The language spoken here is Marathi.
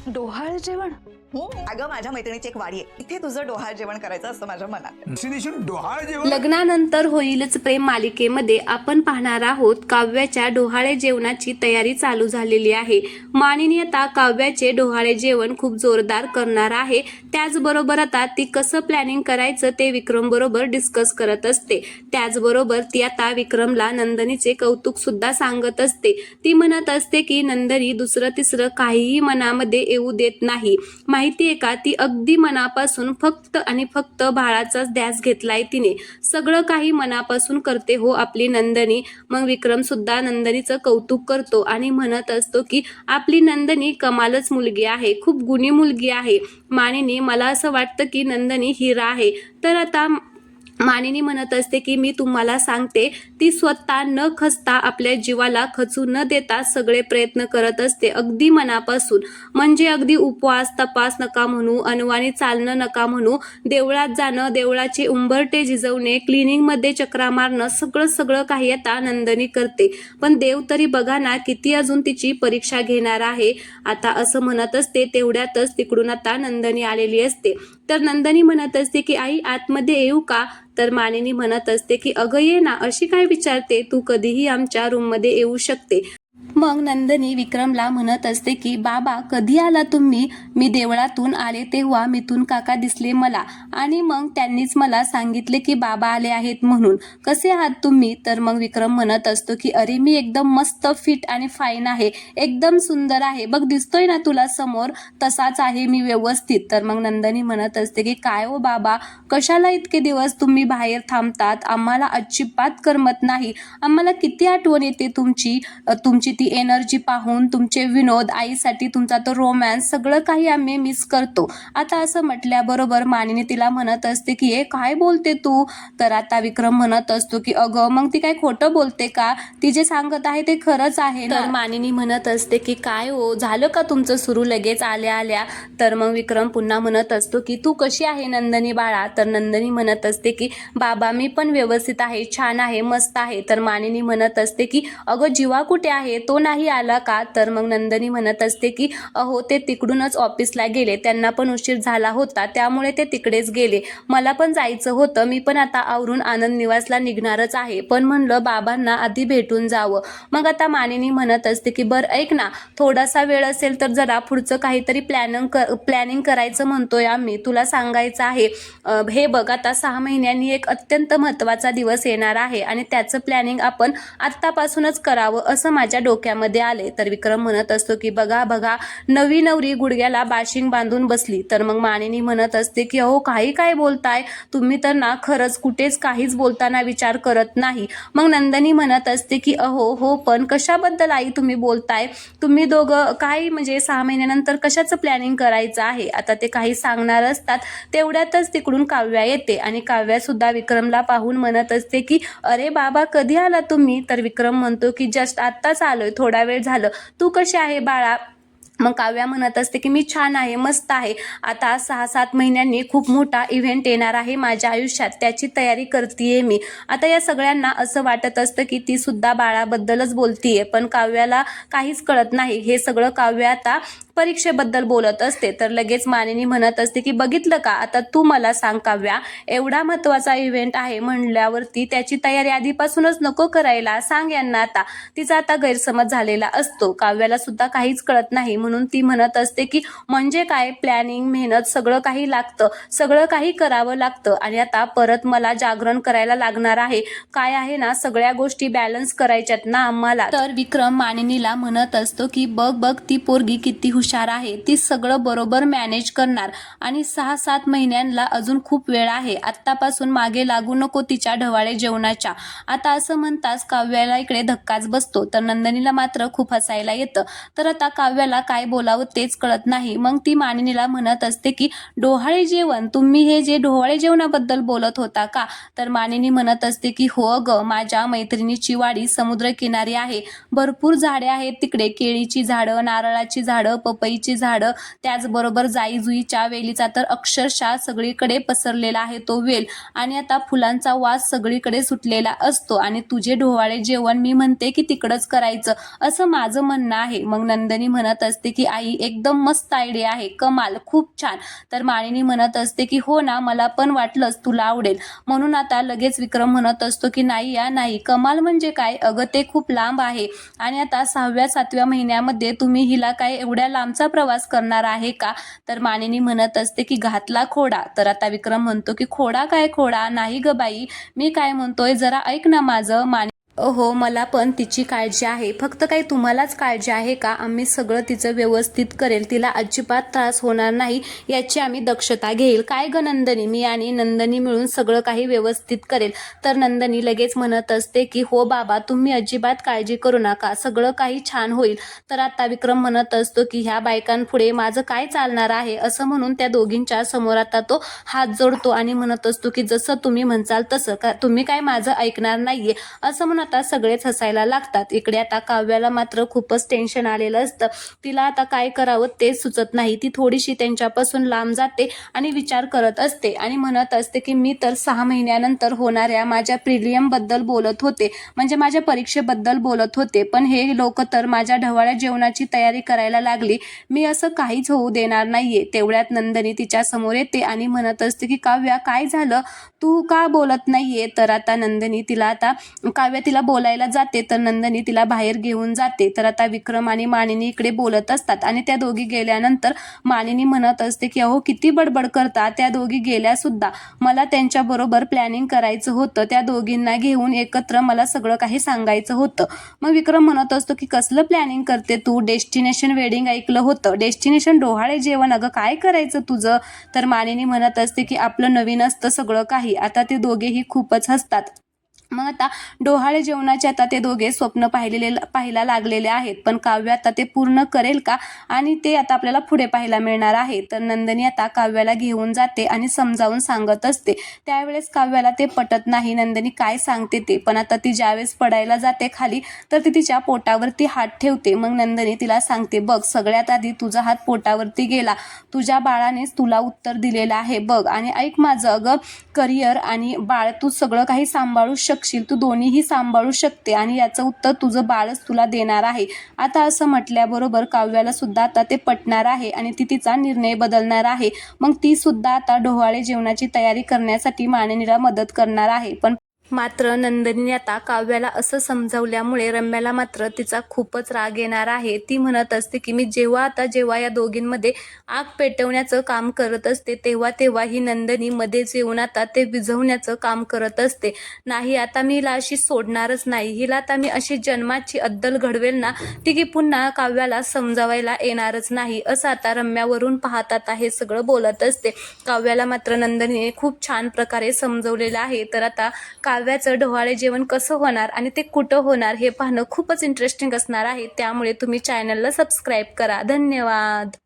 डोहाळे जेवण? अगं माझ्या मैत्रिणीची एक वाडी आहे, इथे तुझं डोहाळ जेवण करायचं असं माझ्या मनात. डोहाळे जेवण लग्नानंतर होईलच प्रेम मालिकेमध्ये आपण पाहणार आहोत काव्याच्या डोहाळे जेवणाची तयारी चालू झालेली आहे. मानिनी आता काव्याचे डोहाळे जेवण खूप जोरदार करणार आहे. त्याचबरोबर आता ती कसं प्लॅनिंग करायचं ते विक्रम बरोबर डिस्कस करत असते. त्याचबरोबर ती आता विक्रमला नंदनीचे कौतुक सुद्धा सांगत असते. ती म्हणत असते की नंदनी दुसरं तिसरं काहीही मनामध्ये येऊ देत नाही. माहितीये का, ती अगदी मनापासून फक्त आणि फक्त बाळाचाच ध्यास घेतलाय तिने. सगळं काही मनापासून करते हो आपली नंदनी. मग विक्रम सुद्धा नंदनीचं कौतुक करतो आणि म्हणत असतो की आपली नंदनी कमालच मुलगी आहे, खूप गुणी मुलगी आहे. मानिनी, मला असं वाटतं की नंदनी हिरा आहे. तर आता मानिनी म्हणत असते की मी तुम्हाला सांगते, ती स्वतः न खचता आपल्या जीवाला खचू न देता सगळे प्रयत्न करत असते अगदी मनापासून. म्हणजे अगदी उपवास तपास नका म्हणू, अनवाणी चालणं नका म्हणू, देवळात जाणं, देवळाचे उंबरटे झिजवणे, क्लिनिंगमध्ये चक्रा मारणं, सगळं काही आता नंदनी करते. पण देव तरी बघा ना किती अजून तिची परीक्षा घेणार आहे. आता असं म्हणत असते तेवढ्यातच तिकडून आता नंदनी आलेली असते. तर नंदनी म्हणत असते की आई आतमध्ये येऊ का? तर मानिनी म्हणत असते की अगं ये ना, अशी काय विचारते, तू कधीही आमच्या रूममध्ये येऊ शकते. मग नंदनी विक्रमला म्हणत असते की बाबा कधी आला तुम्ही? मी देवळातून आले तेव्हा मिथून काका दिसले मला आणि मग त्यांनीच मला सांगितले की बाबा आले आहेत म्हणून. कसे आहात तुम्ही? तर मग विक्रम म्हणत असतो की अरे मी एकदम मस्त फिट आणि फाईन आहे, एकदम सुंदर आहे, बघ दिसतोय ना तुला समोर, तसाच आहे मी व्यवस्थित. तर मग नंदनी म्हणत असते की काय हो बाबा, कशाला इतके दिवस तुम्ही बाहेर थांबतात? आम्हाला अजिबात करमत नाही. आम्हाला किती आठवण येते तुमची ती एनर्जी पाहून, तुमचे विनोद, आईसाठी तुमचा तो रोमॅन्स, सगळं काही आम्ही मिस करतो. आता असं म्हटल्याबरोबर मानिनी तिला म्हणत असते की हे काय बोलते तू? तर आता विक्रम म्हणत असतो की अगं मग ती काय खोटं बोलते का? ती जे सांगत आहे ते खरंच आहे ना. तर मानिनी म्हणत असते की काय हो, झालं का तुमचं सुरू लगेच आल्या आल्या? तर मग विक्रम पुन्हा म्हणत असतो की तू कशी आहे नंदनी बाळा? तर नंदनी म्हणत असते की बाबा मी पण व्यवस्थित आहे, छान आहे, मस्त आहे. तर मानिनी म्हणत असते की अगं जीवा कुठे आहे, तो नाही आला का? तर मग नंदनी म्हणत असते की अहो ते तिकडूनच ऑफिसला गेले, त्यांना पण उशीर झाला होता त्यामुळे ते तिकडेच गेले. मला पण जायचं होतं, मी पण आता आवरून आनंद निवासला निघणारच आहे, पण म्हणलं बाबांना आधी भेटून जावं. मग आता मानिनी म्हणत असते की बरं ऐक ना, थोडासा वेळ असेल तर जरा पुढचं काहीतरी प्लॅनिंग करायचं म्हणतोय आम्ही, तुला सांगायचं आहे. हे बघ आता 6 महिन्यांनी एक अत्यंत महत्त्वाचा दिवस येणार आहे आणि त्याचं प्लॅनिंग आपण आत्तापासूनच करावं असं माझ्या डोक्यामध्ये आले. तर विक्रम म्हणत असतो की बघा बघा, नवी नवरी गुडघ्याला बाशिंग बांधून बसली. तर मग मानिनी म्हणत असते की अहो काही काय बोलताय तुम्ही, तर ना खरंच कुठेच काहीच बोलताना विचार करत नाही. मग नंदनी म्हणत असते की अहो हो, पण कशाबद्दल आई तुम्ही बोलताय? तुम्ही दोघं काय म्हणजे 6 महिन्यानंतर कशाचं प्लॅनिंग करायचं आहे? आता ते काही सांगणार असतात तेवढ्यातच तिकडून काव्या येते आणि काव्या सुद्धा विक्रमला पाहून म्हणत असते की अरे बाबा कधी आला तुम्ही? तर विक्रम म्हणतो की जस्ट आत्ताच आलोय, थोडा वेळ झालं. तू कशी आहे बाळा? मग काव्या म्हणत असते की मी छान आहे, मस्त आहे. आता 6-7 महिन्यांनी खूप मोठा इव्हेंट येणार आहे माझ्या आयुष्यात, त्याची तयारी करतीये मी. आता या सगळ्यांना असं वाटत असतं की ती सुद्धा बाळाबद्दलच बोलतीये, पण काव्याला काहीच कळत नाही. हे सगळं काव्या आता परीक्षेबद्दल बोलत असते. तर लगेच मानिनी म्हणत असते की बघितलं का, आता तू मला सांग काव्या, एवढा महत्त्वाचा इव्हेंट आहे म्हणल्यावरती त्याची तयारी आधीपासूनच नको करायला? सांग यांना. आता तिचा आता गैरसमज झालेला असतो. काव्याला सुद्धा काहीच कळत नाही म्हणून ती म्हणत असते की म्हणजे काय, प्लॅनिंग, मेहनत सगळं काही लागतं, सगळं काही करावं लागतं आणि आता परत मला जागरण करायला लागणार आहे. काय आहे ना, सगळ्या गोष्टी बॅलन्स करायच्यात ना आम्हाला. तर विक्रम मानिनीला म्हणत असतो की बघ बघ, ती पोरगी किती हुशार आहे, ती सगळं बरोबर मॅनेज करणार आणि 6-7 महिन्यांना अजून खूप वेळ आहे. आत्तापासून मागे लागू नको तिच्या ढवाळे जेवणाच्या. आता असं म्हणताच काव्याला इकडे धक्काच बसतो. तर नंदनीला मात्र खूप हसायला येतं. तर आता काव्याला काय बोलावं तेच कळत नाही. मग ती मानिनीला म्हणत असते की डोहाळे जेवण, तुम्ही हे जे डोहाळे जेवणाबद्दल बोलत होता का? तर मानिनी म्हणत असते की हो ग, माझ्या मैत्रिणीची वाडी समुद्र किनारी आहे, भरपूर झाडे आहेत तिकडे, केळीची झाडं, नारळाची झाडं, पपईची झाडं, त्याचबरोबर जाई-जुईच्या वेलीचा तर अक्षरशः सगळीकडे पसरलेला आहे तो वेल आणि आता फुलांचा वास सगळीकडे सुटलेला असतो आणि तुझे डोहाळे जेवण मी म्हणते की तिकडंच करायचं असं माझं म्हणणं आहे. मग नंदिनी म्हणत असते की आई एकदम मस्त आयडिया आहे, कमाल, खूप छान. तर मानिनी म्हणत असते की हो ना, मला पण वाटलंच तुला आवडेल. म्हणून आता लगेच विक्रम म्हणत असतो की नाही या नाही, कमाल म्हणजे काय, अगं ते खूप लांब आहे आणि आता 6व्या-7व्या महिन्यामध्ये तुम्ही हिला काय एवढ्या लांबचा प्रवास करणार आहे का? तर मानिनी म्हणत असते की घातला खोडा. तर आता विक्रम म्हणतो की खोडा काय खोडा, नाही ग बाई, मी काय म्हणतोय जरा ऐक ना माझं. हो, मला पण तिची काळजी आहे, फक्त काही तुम्हालाच काळजी आहे का? आम्ही सगळं तिचं व्यवस्थित करेल, तिला अजिबात त्रास होणार नाही याची आम्ही दक्षता घेईल. काय ग नंदिनी, मी आणि नंदिनी मिळून सगळं काही व्यवस्थित करेल. तर नंदिनी लगेच म्हणत असते की हो बाबा, तुम्ही अजिबात काळजी करू नका, सगळं काही छान होईल. तर आता विक्रम म्हणत असतो की ह्या बायकांपुढे माझं काय चालणार आहे, असं म्हणून त्या दोघींच्या समोर आता तो हात जोडतो आणि म्हणत असतो की जसं तुम्ही म्हणसाल तसं, का तुम्ही काय माझं ऐकणार नाहीये, असं म्हणून आता सगळेच हसायला लागतात. इकडे आता काव्याला मात्र खूपच टेन्शन आलेलं असतं. तिला आता काय करावं ते सुचत नाही. ती थोडीशी त्यांच्यापासून लांब जाते आणि विचार करत असते आणि म्हणत असते की मी तर 6 महिन्यानंतर होणाऱ्या माझ्या प्रिलियम बद्दल बोलत होते, म्हणजे माझ्या परीक्षेबद्दल बोलत होते, पण हे लोक तर माझ्या ढवाळ्या जेवणाची तयारी करायला लागली. मी असं काहीच होऊ देणार नाहीये. तेवढ्यात नंदिनी तिच्या समोर येते आणि म्हणत असते की काव्या काय झालं, तू का बोलत नाहीये? तर आता नंदिनी काव्या तिला बोलायला जाते, तर नंदिनी तिला बाहेर घेऊन जाते. तर आता विक्रम आणि मानिनी इकडे बोलत असतात आणि त्या दोघी गेल्यानंतर मानिनी म्हणत असते की अहो किती बडबड करता, त्या दोघी गेल्या सुद्धा, मला त्यांच्याबरोबर प्लॅनिंग करायचं होतं, त्या दोघींना घेऊन एकत्र मला सगळं काही सांगायचं होतं. मग विक्रम म्हणत असतो की कसलं प्लॅनिंग करते तू, डेस्टिनेशन वेडिंग ऐकलं होतं, डेस्टिनेशन डोहाळे जेवण, अगं काय करायचं तुझं? तर मानिनी म्हणत असते की आपलं नवीन असतं सगळं काही. आता ते दोघेही खूपच हसतात. मग आता डोहाळे जेवणाचे आता ते दोघे स्वप्न पाहायला लागलेले आहेत, पण काव्य आता ते पूर्ण करेल का, आणि ते आता आपल्याला पुढे पाहायला मिळणार आहे. तर नंदिनी आता काव्याला घेऊन जाते आणि समजावून सांगत असते. त्यावेळेस काव्याला ते पटत नाही नंदिनी काय सांगते ते, पण आता ती ज्यावेळेस पडायला जाते खाली तर ती तिच्या पोटावरती हात ठेवते. मग नंदिनी तिला सांगते, बघ सगळ्यात आधी तुझा हात पोटावरती गेला, तुझ्या बाळानेच तुला उत्तर दिलेलं आहे बघ, आणि ऐक माझं, अगं करिअर आणि बाळ तू सगळं काही सांभाळू शकशील, तू दोन्हीही सांभाळू शकते आणि याचं उत्तर तुझं बाळच तुला देणार आहे. आता असं म्हटल्याबरोबर काव्याला सुद्धा आता ते पटणार आहे आणि ती तिचा निर्णय बदलणार आहे. मग ती सुद्धा आता डोहाळे जेवणाची तयारी करण्यासाठी मानिनीला मदत करणार आहे. पण मात्र नंदिनीने आता काव्याला असं समजावल्यामुळे रम्याला मात्र तिचा खूपच राग येणार आहे. ती म्हणत असते की मी जेव्हा या दोघींमध्ये आग पेटवण्याचं काम करत असते तेव्हा ही नंदिनी मध्येच येऊन आता ते विझवण्याचं काम करत असते. नाही, आता मी हिला अशी सोडणारच नाही, हिला आता मी अशी जन्माची अद्दल घडवेल ना ती की पुन्हा काव्याला समजावायला येणारच नाही, असं आता रम्यावरून पाहत आता हे सगळं बोलत असते. काव्याला मात्र नंदिनीने खूप छान प्रकारे समजवलेलं आहे. तर आता काव्याचं डोहाळे जेवण कसं होणार आणि ते कुठं होणार हे पाहणं खूपच इंटरेस्टिंग असणार आहे. त्यामुळे तुम्ही चॅनलला सबस्क्राईब करा. धन्यवाद.